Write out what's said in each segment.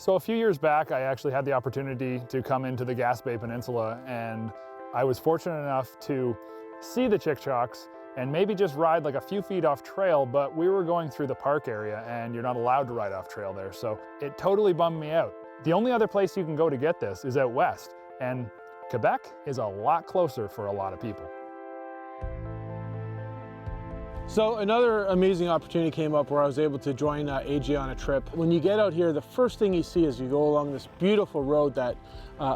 So a few years back, I actually had the opportunity to come into the Gaspé Peninsula, and I was fortunate enough to see the Chic-Chocs and maybe just ride like a few feet off trail, but we were going through the park area and you're not allowed to ride off trail there, so it totally bummed me out. The only other place you can go to get this is out west, and Quebec is a lot closer for a lot of people. So another amazing opportunity came up where I was able to join AJ on a trip. When you get out here, the first thing you see as you go along this beautiful road that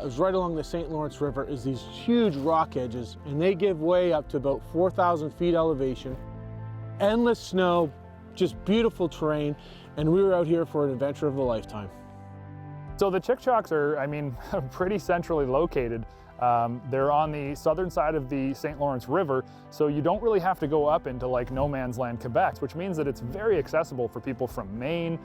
is right along the St. Lawrence River is these huge rock edges, and they give way up to about 4,000 feet elevation. Endless snow, just beautiful terrain, and we were out here for an adventure of a lifetime. So the Chic-Chocs are, I mean, pretty centrally located. They're on the southern side of the St. Lawrence River, so you don't really have to go up into like no man's land Quebec, which means that it's very accessible for people from Maine,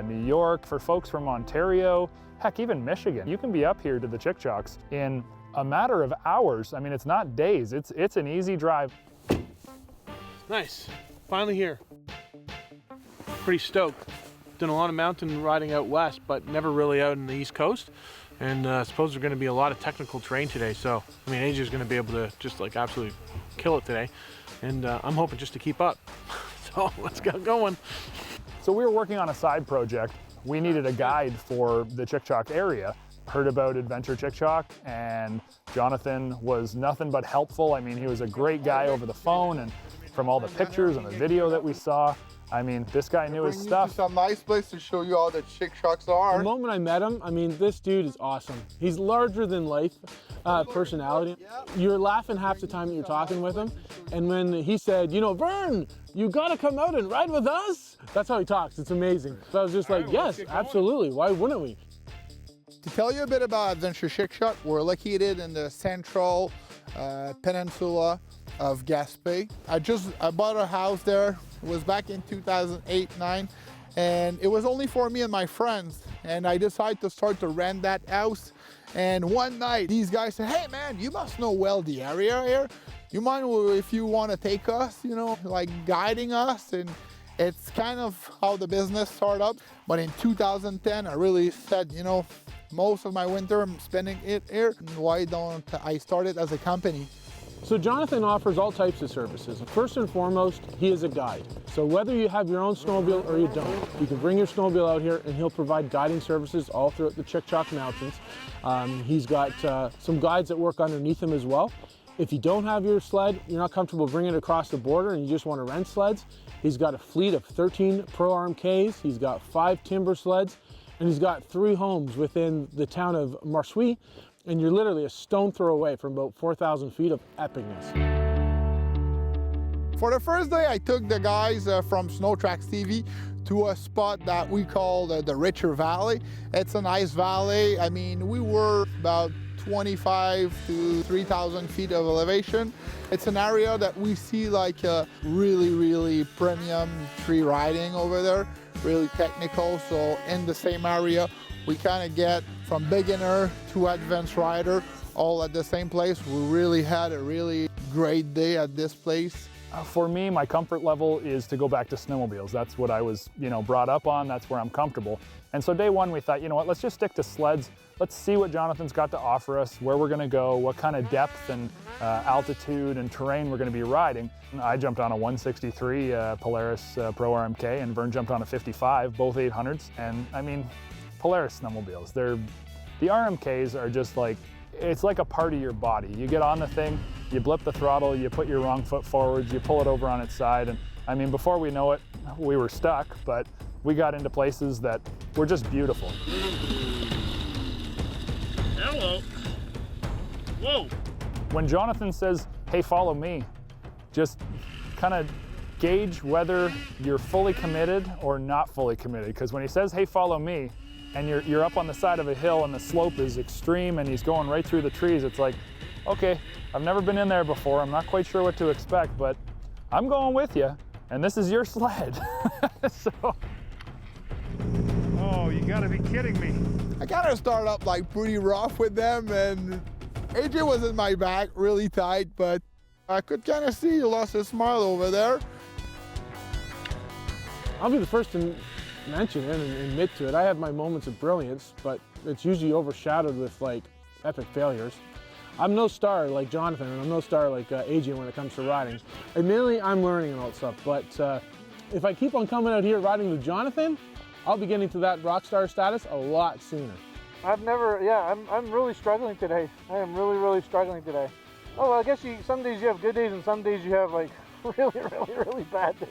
New York, for folks from Ontario, heck, even Michigan. You can be up here to the Chic-Chocs in a matter of hours. I mean, it's not days, it's an easy drive. Nice, finally here. Pretty stoked. Done a lot of mountain riding out west, but never really out in the East Coast. And I suppose there's going to be a lot of technical terrain today. So, I mean, AJ's going to be able to just like absolutely kill it today. And I'm hoping just to keep up. So let's get going. So we were working on a side project. We needed a guide for the Chic-Choc area. Heard about Aventure Chic-Choc, and Jonathan was nothing but helpful. I mean, he was a great guy over the phone, and from all the pictures and the video that we saw, I mean, this guy knew his stuff. It's a nice place to show you all the Chic-Chocs are. The moment I met him, I mean, this dude is awesome. He's larger than life personality. You're laughing half the time that you're talking with him. And when he said, you know, Vern, you gotta come out and ride with us. That's how he talks, it's amazing. So I was just like, yes, absolutely, why wouldn't we? To tell you a bit about Aventure Chic-Choc, we're located in the central peninsula of Gaspé. I bought a house there. It was back in 2008-9, and it was only for me and my friends. And I decided to start to rent that house. And one night, these guys said, "Hey man, you must know well the area here. You mind if you want to take us, you know, like guiding us?" And it's kind of how the business started up. But in 2010, I really said, you know, most of my winter I'm spending it here. Why don't I start it as a company? So Jonathan offers all types of services. First and foremost, he is a guide. So whether you have your own snowmobile or you don't, you can bring your snowmobile out here and he'll provide guiding services all throughout the Chic-Choc Mountains. He's got some guides that work underneath him as well. If you don't have your sled, you're not comfortable bringing it across the border and you just want to rent sleds, he's got a fleet of 13 pro-RMKs, he's got 5 Timbersleds, and he's got 3 homes within the town of Marsuis. And you're literally a stone throw away from about 4,000 feet of epicness. For the first day, I took the guys from SnowTrax TV to a spot that we call the Richer Valley. It's a nice valley. I mean, we were about 25 to 3,000 feet of elevation. It's an area that we see like really premium tree riding over there, really technical. So in the same area, we kind of get from beginner to advanced rider all at the same place. We really had a really great day at this place. For me, my comfort level is to go back to snowmobiles. That's what I was, you know, brought up on. That's where I'm comfortable. And so day one, we thought, you know what, let's just stick to sleds. Let's see what Jonathan's got to offer us, where we're gonna go, what kind of depth and altitude and terrain we're gonna be riding. I jumped on a 163 Polaris Pro-RMK, and Vern jumped on a 55, both 800s. And I mean, Polaris snowmobiles, the RMKs are just like, it's like a part of your body. You get on the thing, you blip the throttle, you put your wrong foot forwards, you pull it over on its side, and I mean, before we know it, we were stuck, but we got into places that were just beautiful. Hello. Whoa. When Jonathan says, "Hey, follow me," just kind of gauge whether you're fully committed or not fully committed, because when he says, "Hey, follow me," and you're up on the side of a hill and the slope is extreme and he's going right through the trees, it's like, okay, I've never been in there before, I'm not quite sure what to expect, but I'm going with you, and this is your sled. So. Oh, you gotta be kidding me. I kind of started up like pretty rough with them, and AJ was in my back really tight, but I could kind of see he lost his smile over there. I'll be the first to mention it and admit to it. I have my moments of brilliance, but it's usually overshadowed with like epic failures. I'm no star like Jonathan, and I'm no star like AJ when it comes to riding. Admittedly, I'm learning and all that stuff, but if I keep on coming out here riding with Jonathan, I'll be getting to that rock star status a lot sooner. I'm really struggling today. I am really struggling today. Oh, well, I guess some days you have good days and some days you have like really bad days.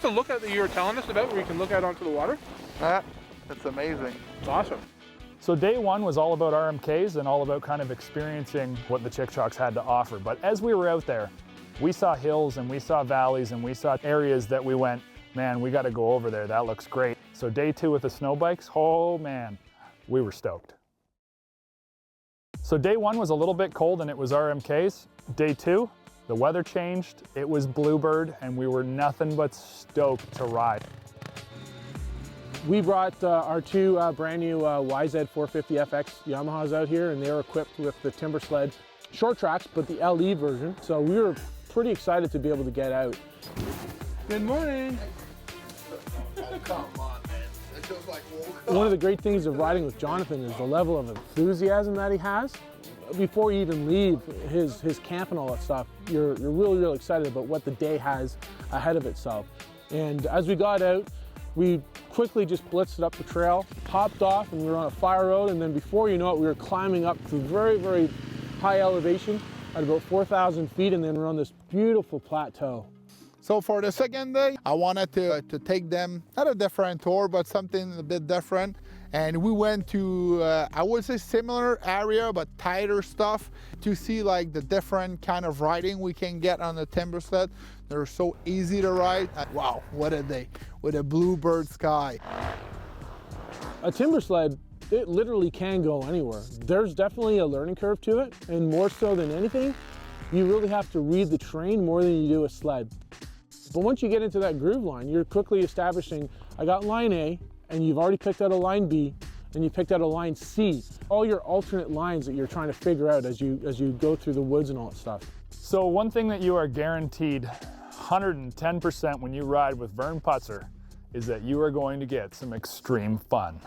To look at that you were telling us about where you can look out onto the water? It's amazing. It's awesome. So day one was all about RMKs and all about kind of experiencing what the Chic-Chocs had to offer. But as we were out there, we saw hills and we saw valleys and we saw areas that we went, man, we got to go over there. That looks great. So day two with the snow bikes, oh man, we were stoked. So day one was a little bit cold and it was RMKs. Day two, the weather changed, it was Bluebird, and we were nothing but stoked to ride. We brought our two brand new YZ450FX Yamahas out here, and they're equipped with the Timbersled SnowTrax, but the LE version. So we were pretty excited to be able to get out. Good morning. Oh, come on, man. It feels like One of the great things of riding with Jonathan is the level of enthusiasm that he has. Before you even leave his camp and all that stuff, you're really excited about what the day has ahead of itself. And as we got out, we quickly just blitzed it up the trail, hopped off, and we were on a fire road, and then before you know it, we were climbing up to very high elevation at about 4,000 feet, and then we're on this beautiful plateau. So for the second day, I wanted to take them, not a different tour, but something a bit different. And we went to, I would say similar area, but tighter stuff to see like the different kind of riding we can get on the Timbersled. They're so easy to ride. Wow, what a day with a bluebird sky. A Timbersled, it literally can go anywhere. There's definitely a learning curve to it, and more so than anything, you really have to read the terrain more than you do a sled. But once you get into that groove line, you're quickly establishing, I got line A, and you've already picked out a line B, and you picked out a line C. All your alternate lines that you're trying to figure out as you go through the woods and all that stuff. So one thing that you are guaranteed 110% when you ride with Vern Putzer is that you are going to get some extreme fun.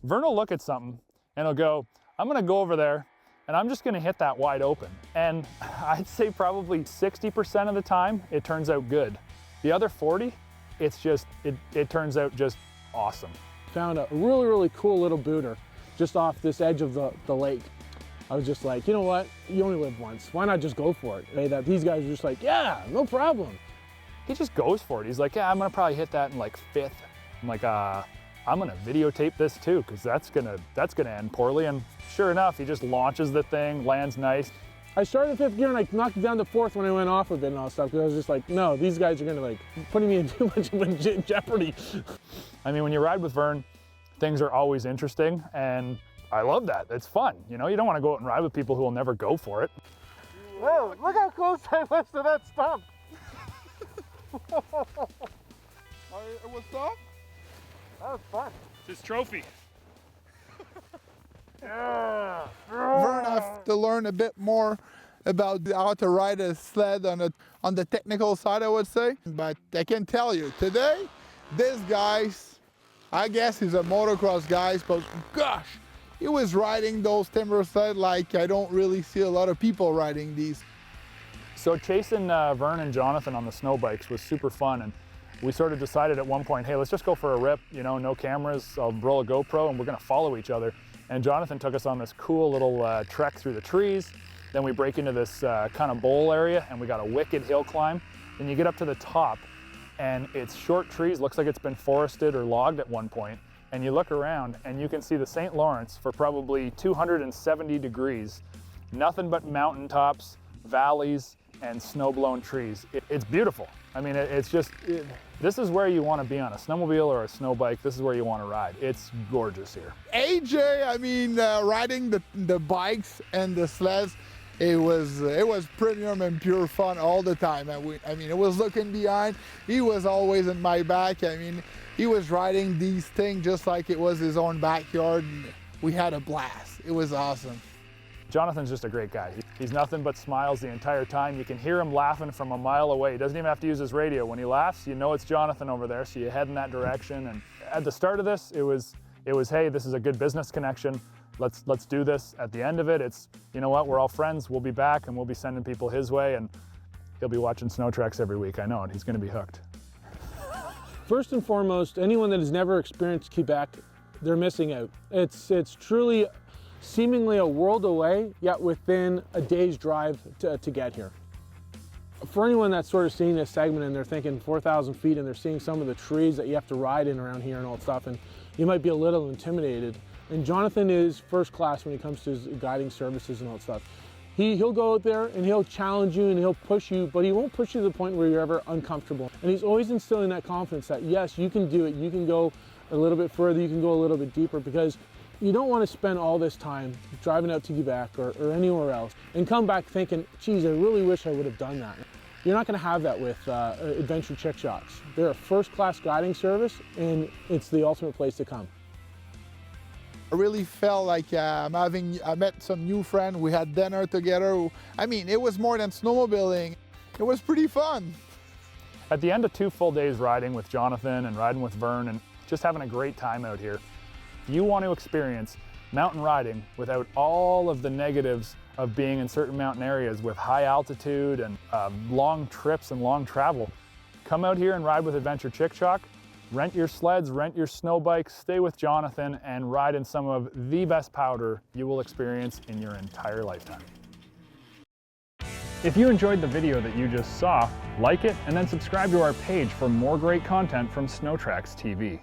Vern will look at something and he'll go, I'm gonna go over there and I'm just gonna hit that wide open. And I'd say probably 60% of the time, it turns out good. The other 40, it turns out just awesome. Found a really cool little booter just off this edge of the lake. I was just like, you know what? You only live once. Why not just go for it? These guys are just like, yeah, no problem. He just goes for it. He's like, yeah, I'm gonna probably hit that in like 5th. I'm like, I'm gonna videotape this too, because that's gonna end poorly. And sure enough, he just launches the thing, lands nice. I started 5th gear and I knocked it down to 4th when I went off a bit and all that stuff, because I was just like, no, these guys are gonna like putting me in too much of a jeopardy. I mean, when you ride with Vern, things are always interesting, and I love that. It's fun. You know, you don't want to go out and ride with people who will never go for it. Whoa, look how close I was to that stump. What's up? That was fun. It's his trophy. Yeah. Vern have to learn a bit more about how to ride a sled on the technical side, I would say. But I can tell you, today, this guy's, I guess he's a motocross guy, but gosh, he was riding those Timbersled like I don't really see a lot of people riding these. So chasing Vern and Jonathan on the snow bikes was super fun, and we sort of decided at one point, hey, let's just go for a rip, you know, no cameras, I'll roll a GoPro and we're gonna follow each other. And Jonathan took us on this cool little trek through the trees. Then we break into this kind of bowl area and we got a wicked hill climb. Then you get up to the top and it's short trees, looks like it's been forested or logged at one point. And you look around and you can see the St. Lawrence for probably 270 degrees. Nothing but mountaintops, valleys, and snow-blown trees. It's beautiful. I mean, this is where you want to be on a snowmobile or a snow bike. This is where you want to ride. It's gorgeous here. AJ, I mean, riding the bikes and the sleds, it was premium and pure fun all the time. I mean, it was looking behind. He was always in my back. I mean, he was riding these things just like it was his own backyard. And we had a blast. It was awesome. Jonathan's just a great guy. He's nothing but smiles the entire time. You can hear him laughing from a mile away. He doesn't even have to use his radio. When he laughs, you know it's Jonathan over there, so you head in that direction. And at the start of this, it was, hey, this is a good business connection. Let's do this. At the end of it, it's, you know what, we're all friends. We'll be back and we'll be sending people his way, and he'll be watching SnowTrax every week. I know it. He's going to be hooked. First and foremost, anyone that has never experienced Quebec, they're missing out. It's truly seemingly a world away, yet within a day's drive to get here. For anyone that's sort of seeing this segment and they're thinking 4,000 feet and they're seeing some of the trees that you have to ride in around here and all that stuff, and you might be a little intimidated. And Jonathan is first class when it comes to his guiding services and all that stuff. He'll go out there and he'll challenge you and he'll push you, but he won't push you to the point where you're ever uncomfortable. And he's always instilling that confidence that yes, you can do it, you can go a little bit further, you can go a little bit deeper, because you don't want to spend all this time driving out to Quebec or anywhere else and come back thinking, geez, I really wish I would have done that. You're not going to have that with Aventure Chic-Chocs. They're a first-class guiding service, and it's the ultimate place to come. I really felt like I met some new friends. We had dinner together. I mean, it was more than snowmobiling. It was pretty fun. At the end of 2 full days riding with Jonathan and riding with Vern and just having a great time out here, if you want to experience mountain riding without all of the negatives of being in certain mountain areas with high altitude and long trips and long travel, come out here and ride with Aventure Chic-Choc. Rent your sleds, rent your snow bikes, stay with Jonathan, and ride in some of the best powder you will experience in your entire lifetime. If you enjoyed the video that you just saw, like it and then subscribe to our page for more great content from SnowTrax TV.